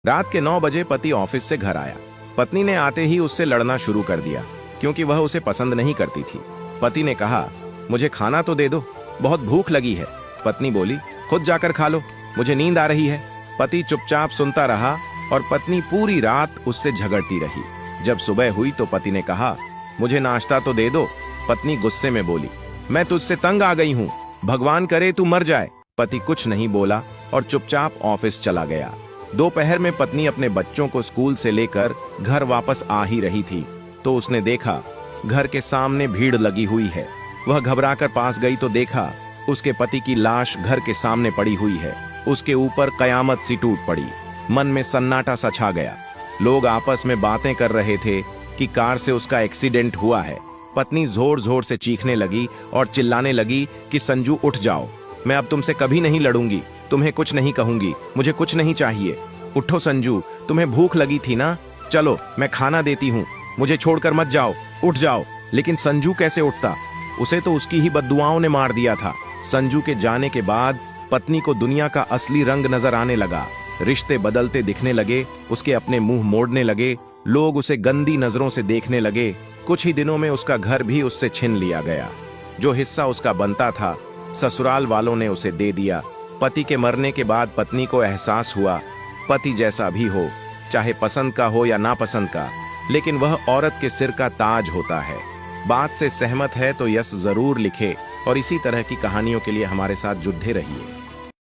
रात के 9 बजे पति ऑफिस से घर आया। पत्नी ने आते ही उससे लड़ना शुरू कर दिया क्योंकि वह उसे पसंद नहीं करती थी। पति ने कहा, मुझे खाना तो दे दो, बहुत भूख लगी है। पत्नी बोली, खुद जाकर खा लो, मुझे नींद आ रही है। पति चुपचाप सुनता रहा और पत्नी पूरी रात उससे झगड़ती रही। जब सुबह हुई तो पति ने कहा, मुझे नाश्ता तो दे दो। पत्नी गुस्से में बोली, मैं तुझसे तंग आ गई हूँ, भगवान करे तू मर जाए। पति कुछ नहीं बोला और चुपचाप ऑफिस चला गया। दोपहर में पत्नी अपने बच्चों को स्कूल से लेकर घर वापस आ ही रही थी तो उसने देखा घर के सामने भीड़ लगी हुई है। वह घबराकर पास गई तो देखा उसके पति की लाश घर के सामने पड़ी हुई है। उसके ऊपर कयामत सी टूट पड़ी। मन में सन्नाटा सा छा गया। लोग आपस में बातें कर रहे थे कि कार से उसका एक्सीडेंट हुआ है। पत्नी जोर जोर से चीखने लगी और चिल्लाने लगी कि संजू उठ जाओ, मैं अब तुमसे कभी नहीं लड़ूंगी, तुम्हें कुछ नहीं कहूंगी, मुझे कुछ नहीं चाहिए। उठो संजू, तुम्हें भूख लगी थी ना, चलो मैं खाना देती हूँ, मुझे छोड़कर मत जाओ, उठ जाओ। लेकिन संजू कैसे उठता, उसे तो उसकी ही बद्दुआओं ने मार दिया था। संजू के जाने के बाद पत्नी को दुनिया का असली रंग नजर आने लगा। रिश्ते बदलते दिखने लगे, उसके अपने मुंह मोड़ने लगे, लोग उसे गंदी नजरों से देखने लगे। कुछ ही दिनों में उसका घर भी उससे छीन लिया गया। जो हिस्सा उसका बनता था ससुराल वालों ने उसे दे दिया। पति के मरने के बाद पत्नी को एहसास हुआ, पति जैसा भी हो, चाहे पसंद का हो या नापसंद का, लेकिन वह औरत के सिर का ताज होता है। बात से सहमत है तो यस जरूर लिखे और इसी तरह की कहानियों के लिए हमारे साथ जुड़े रहिए।